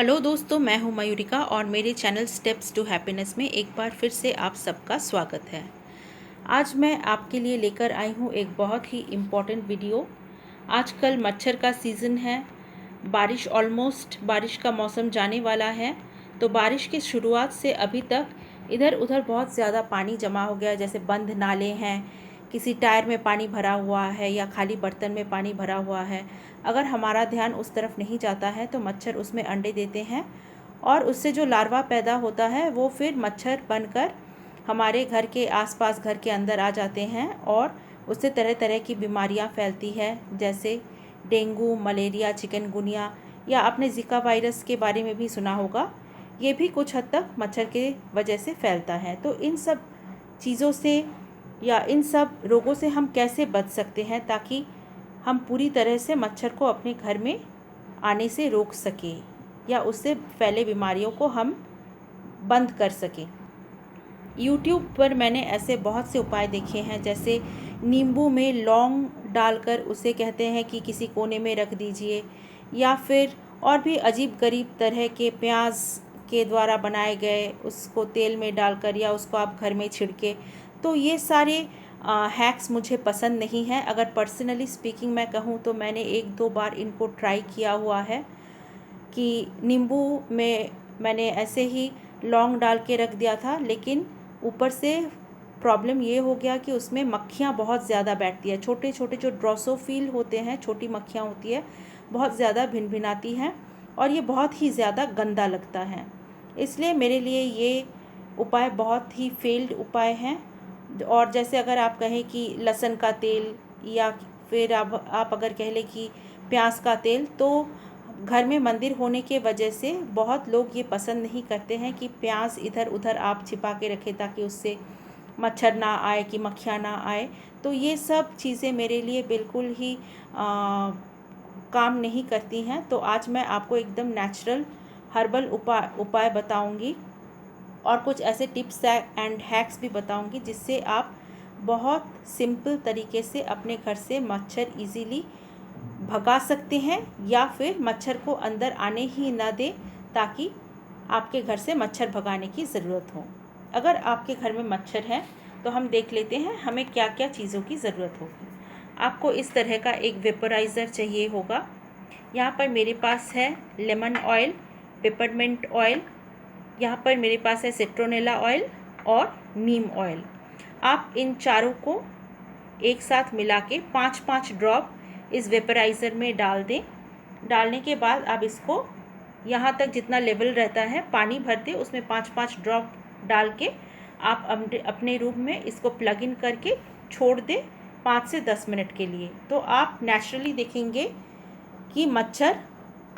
Hello दोस्तों, मैं हूं मयूरिका और मेरे चैनल स्टेप्स टू हैप्पीनेस में एक बार फिर से आप सबका स्वागत है। आज मैं आपके लिए लेकर आई हूं एक बहुत ही इम्पॉर्टेंट वीडियो। आजकल मच्छर का सीज़न है, बारिश का मौसम जाने वाला है। तो बारिश की शुरुआत से अभी तक इधर उधर बहुत ज़्यादा पानी जमा हो गया है, जैसे बंद नाले हैं, किसी टायर में पानी भरा हुआ है या खाली बर्तन में पानी भरा हुआ है। अगर हमारा ध्यान उस तरफ नहीं जाता है तो मच्छर उसमें अंडे देते हैं और उससे जो लार्वा पैदा होता है वो फिर मच्छर बनकर हमारे घर के आसपास, घर के अंदर आ जाते हैं और उससे तरह तरह की बीमारियां फैलती है, जैसे डेंगू, मलेरिया, चिकनगुनिया, या आपने ज़िका वायरस के बारे में भी सुना होगा। ये भी कुछ हद तक मच्छर के वजह से फैलता है। तो इन सब चीज़ों से या इन सब रोगों से हम कैसे बच सकते हैं ताकि हम पूरी तरह से मच्छर को अपने घर में आने से रोक सकें या उससे फैले बीमारियों को हम बंद कर सकें। यूट्यूब पर मैंने ऐसे बहुत से उपाय देखे हैं, जैसे नींबू में लौंग डालकर उसे कहते हैं कि किसी कोने में रख दीजिए, या फिर और भी अजीब गरीब तरह के प्याज के द्वारा बनाए गए उसको तेल में डालकर या उसको आप घर में छिड़के। तो ये सारे हैक्स मुझे पसंद नहीं हैं। अगर पर्सनली स्पीकिंग मैं कहूँ तो मैंने एक दो बार इनको ट्राई किया हुआ है कि नींबू में मैंने ऐसे ही लौंग डाल के रख दिया था, लेकिन ऊपर से प्रॉब्लम ये हो गया कि उसमें मक्खियाँ बहुत ज़्यादा बैठती है। छोटे छोटे जो ड्रोसोफिल होते हैं, छोटी मक्खियाँ होती है, बहुत ज़्यादा भिनभिनाती हैं और ये बहुत ही ज़्यादा गंदा लगता है। इसलिए मेरे लिए ये उपाय बहुत ही फेल्ड उपाय हैं। और जैसे अगर आप कहें कि लहसुन का तेल, या फिर आप अगर कह लें कि प्याज का तेल, तो घर में मंदिर होने के वजह से बहुत लोग ये पसंद नहीं करते हैं कि प्याज इधर उधर आप छिपा के रखें ताकि उससे मच्छर ना आए, कि मक्खियाँ ना आए। तो ये सब चीज़ें मेरे लिए बिल्कुल ही काम नहीं करती हैं। तो आज मैं आपको एकदम नेचुरल हर्बल उपाय बताऊंगी और कुछ ऐसे टिप्स एंड हैक्स भी बताऊंगी जिससे आप बहुत सिंपल तरीके से अपने घर से मच्छर इजीली भगा सकते हैं, या फिर मच्छर को अंदर आने ही ना दें ताकि आपके घर से मच्छर भगाने की ज़रूरत हो। अगर आपके घर में मच्छर है तो हम देख लेते हैं हमें क्या क्या चीज़ों की ज़रूरत होगी। आपको इस तरह का एक वेपराइज़र चाहिए होगा। यहाँ पर मेरे पास है लेमन ऑयल, पेपरमिंट ऑयल, यहाँ पर मेरे पास है सिट्रोनेला ऑयल और नीम ऑयल। आप इन चारों को एक साथ मिला के 5-5 ड्रॉप इस वेपराइज़र में डाल दें। डालने के बाद आप इसको यहाँ तक जितना लेवल रहता है पानी भर दें, उसमें 5-5 ड्रॉप डाल के आप अपने रूम में इसको प्लग इन करके छोड़ दें 5 से 10 मिनट के लिए। तो आप नेचुरली देखेंगे कि मच्छर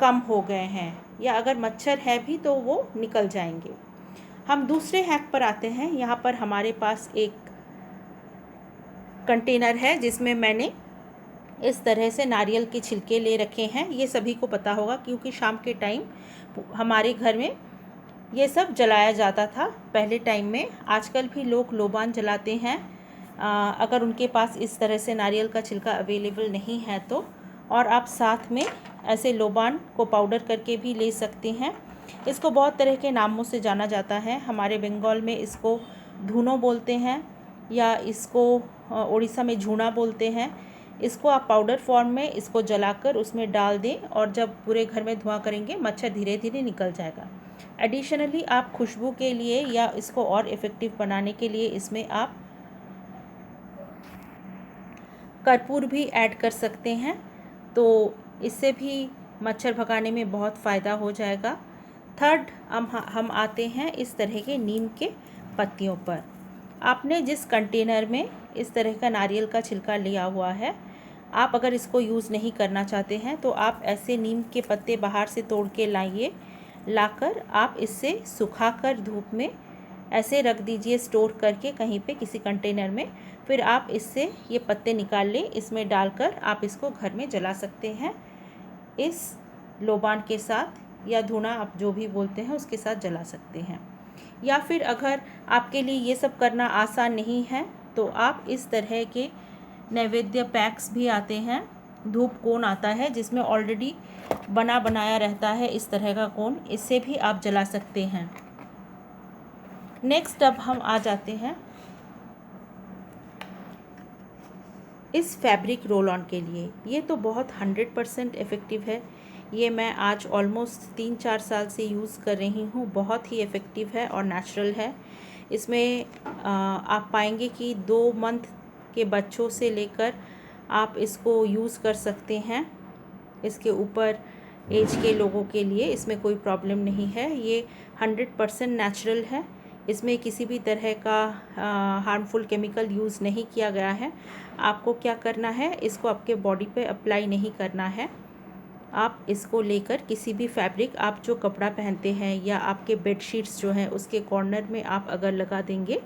कम हो गए हैं, या अगर मच्छर है भी तो वो निकल जाएंगे। हम दूसरे हैक पर आते हैं। यहाँ पर हमारे पास एक कंटेनर है जिसमें मैंने इस तरह से नारियल के छिलके ले रखे हैं। ये सभी को पता होगा क्योंकि शाम के टाइम हमारे घर में ये सब जलाया जाता था पहले टाइम में। आजकल भी लोग लोबान जलाते हैं, अगर उनके पास इस तरह से नारियल का छिलका अवेलेबल नहीं है तो। और आप साथ में ऐसे लोबान को पाउडर करके भी ले सकते हैं। इसको बहुत तरह के नामों से जाना जाता है। हमारे बंगाल में इसको धुनो बोलते हैं, या इसको उड़ीसा में झूना बोलते हैं। इसको आप पाउडर फॉर्म में इसको जलाकर उसमें डाल दें और जब पूरे घर में धुआं करेंगे मच्छर धीरे धीरे निकल जाएगा। एडिशनली आप खुशबू के लिए या इसको और इफ़ेक्टिव बनाने के लिए इसमें आप कर्पूर भी ऐड कर सकते हैं, तो इससे भी मच्छर भगाने में बहुत फ़ायदा हो जाएगा। थर्ड, हम आते हैं इस तरह के नीम के पत्तियों पर। आपने जिस कंटेनर में इस तरह का नारियल का छिलका लिया हुआ है, आप अगर इसको यूज़ नहीं करना चाहते हैं तो आप ऐसे नीम के पत्ते बाहर से तोड़ के लाइए। लाकर आप इससे सुखाकर धूप में ऐसे रख दीजिए, स्टोर करके कहीं पे किसी कंटेनर में। फिर आप इससे ये पत्ते निकाल लें, इसमें डालकर आप इसको घर में जला सकते हैं इस लोबान के साथ, या धुना आप जो भी बोलते हैं उसके साथ जला सकते हैं। या फिर अगर आपके लिए ये सब करना आसान नहीं है तो आप इस तरह के नैवेद्य पैक्स भी आते हैं धूप कोन आता है जिसमें ऑलरेडी बना बनाया रहता है इस तरह का कोन, इससे भी आप जला सकते हैं। नेक्स्ट अब हम आ जाते हैं इस फैब्रिक रोल ऑन के लिए। ये तो बहुत 100% इफ़ेक्टिव है। ये मैं आज ऑलमोस्ट 3-4 साल से यूज़ कर रही हूँ। बहुत ही इफ़ेक्टिव है और नेचुरल है। इसमें आप पाएंगे कि 2 मंथ के बच्चों से लेकर आप इसको यूज़ कर सकते हैं। इसके ऊपर एज के लोगों के लिए इसमें कोई प्रॉब्लम नहीं है। ये 100% नेचुरल है। इसमें किसी भी तरह का हार्मफुल केमिकल यूज़ नहीं किया गया है। आपको क्या करना है, इसको आपके बॉडी पे अप्लाई नहीं करना है। आप इसको लेकर किसी भी फैब्रिक, आप जो कपड़ा पहनते हैं या आपके बेडशीट्स जो हैं उसके कॉर्नर में आप अगर लगा देंगे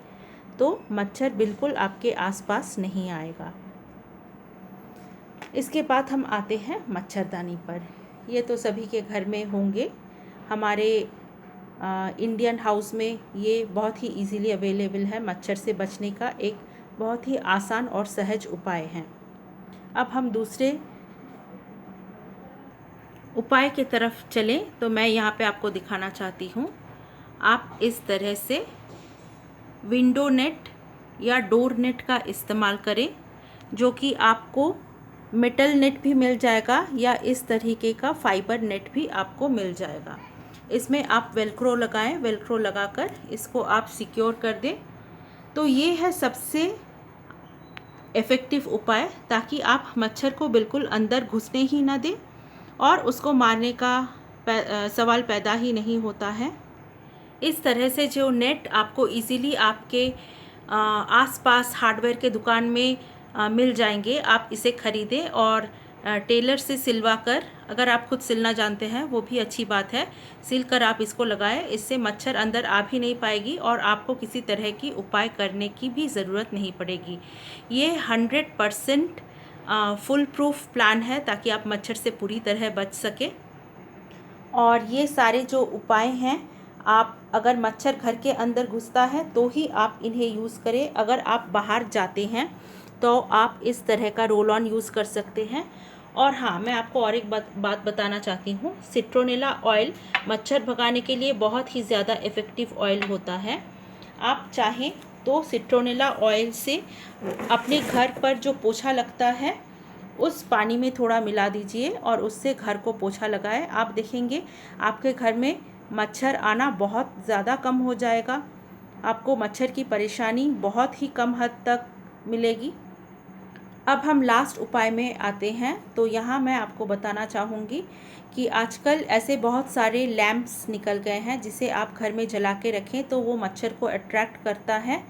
तो मच्छर बिल्कुल आपके आसपास नहीं आएगा। इसके बाद हम आते हैं मच्छरदानी पर। ये तो सभी के घर में होंगे। हमारे इंडियन हाउस में ये बहुत ही इजीली अवेलेबल है। मच्छर से बचने का एक बहुत ही आसान और सहज उपाय है। अब हम दूसरे उपाय की तरफ चलें तो मैं यहाँ पे आपको दिखाना चाहती हूँ। आप इस तरह से विंडो नेट या डोर नेट का इस्तेमाल करें, जो कि आपको मेटल नेट भी मिल जाएगा या इस तरीके का फाइबर नेट भी आपको मिल जाएगा। इसमें आप वेलक्रो लगाएं, वेलक्रो लगाकर इसको आप सिक्योर कर दें। तो ये है सबसे इफ़ेक्टिव उपाय, ताकि आप मच्छर को बिल्कुल अंदर घुसने ही ना दें और उसको मारने का सवाल पैदा ही नहीं होता है। इस तरह से जो नेट आपको इजीली आपके आसपास हार्डवेयर के दुकान में मिल जाएंगे, आप इसे ख़रीदें और टेलर से सिलवा कर, अगर आप खुद सिलना जानते हैं वो भी अच्छी बात है, सिल कर आप इसको लगाएं। इससे मच्छर अंदर आ भी नहीं पाएगी और आपको किसी तरह की उपाय करने की भी ज़रूरत नहीं पड़ेगी। ये 100% फुल प्रूफ प्लान है ताकि आप मच्छर से पूरी तरह बच सके। और ये सारे जो उपाय हैं, आप अगर मच्छर घर के अंदर घुसता है तो ही आप इन्हें यूज़ करें। अगर आप बाहर जाते हैं तो आप इस तरह का रोल ऑन यूज़ कर सकते हैं। और हाँ, मैं आपको और एक बात बताना चाहती हूँ। सिट्रोनेला ऑयल मच्छर भगाने के लिए बहुत ही ज़्यादा इफ़ेक्टिव ऑयल होता है। आप चाहें तो सिट्रोनेला ऑयल से अपने घर पर जो पोछा लगता है उस पानी में थोड़ा मिला दीजिए और उससे घर को पोछा लगाएं। आप देखेंगे आपके घर में मच्छर आना बहुत ज़्यादा कम हो जाएगा। आपको मच्छर की परेशानी बहुत ही कम हद तक मिलेगी। अब हम लास्ट उपाय में आते हैं। तो यहाँ मैं आपको बताना चाहूँगी कि आजकल ऐसे बहुत सारे लैम्प्स निकल गए हैं जिसे आप घर में जला के रखें तो वो मच्छर को अट्रैक्ट करता है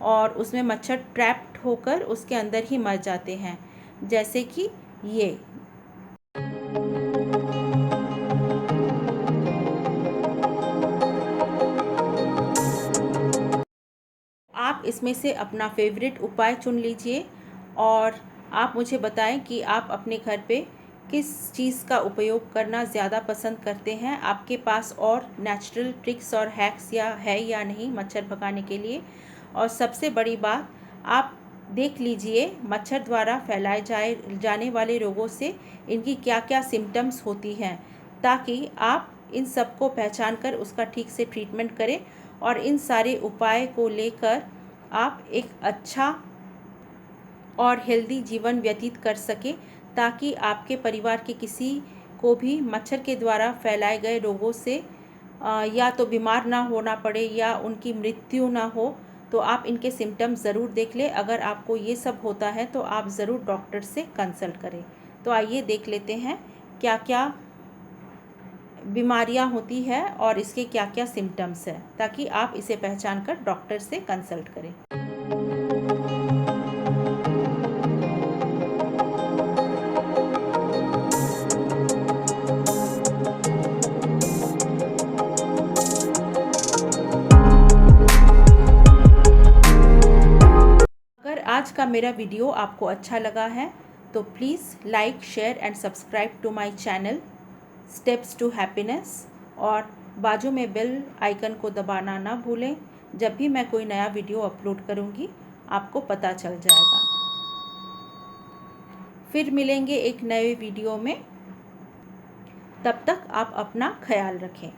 और उसमें मच्छर ट्रैप्ड होकर उसके अंदर ही मर जाते हैं, जैसे कि ये। आप इसमें से अपना फेवरेट उपाय चुन लीजिए और आप मुझे बताएं कि आप अपने घर पे किस चीज़ का उपयोग करना ज़्यादा पसंद करते हैं। आपके पास और नेचुरल ट्रिक्स और हैक्स या नहीं मच्छर भगाने के लिए। और सबसे बड़ी बात, आप देख लीजिए मच्छर द्वारा फैलाए जाने वाले रोगों से इनकी क्या क्या सिम्टम्स होती हैं, ताकि आप इन सब को पहचान कर उसका ठीक से ट्रीटमेंट करें और इन सारे उपाय को लेकर आप एक अच्छा और हेल्दी जीवन व्यतीत कर सकें, ताकि आपके परिवार के किसी को भी मच्छर के द्वारा फैलाए गए रोगों से या तो बीमार ना होना पड़े या उनकी मृत्यु ना हो। तो आप इनके सिम्टम्स ज़रूर देख लें। अगर आपको ये सब होता है तो आप ज़रूर डॉक्टर से कंसल्ट करें। तो आइए देख लेते हैं क्या क्या बीमारियां होती है और इसके क्या क्या सिम्टम्स है, ताकि आप इसे पहचान कर डॉक्टर से कंसल्ट करें। अगर आज का मेरा वीडियो आपको अच्छा लगा है तो please like, share and subscribe to my channel steps to happiness, और बाजू में बेल आइकन को दबाना ना भूलें। जब भी मैं कोई नया वीडियो अपलोड करूँगी आपको पता चल जाएगा। फिर मिलेंगे एक नए वीडियो में। तब तक आप अपना ख्याल रखें।